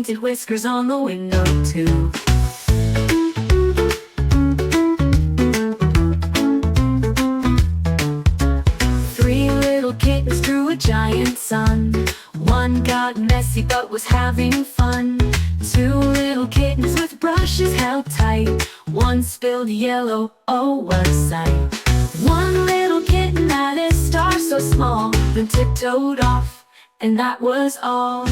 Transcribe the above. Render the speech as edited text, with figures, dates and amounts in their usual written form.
painted whiskers on the window too. Three little kittens drew a giant sun. One got messy but was having fun. Two little kittens with brushes held tight. One spilled yellow, oh what a sight. One little kitten had a star so small, then tiptoed off, and that was all.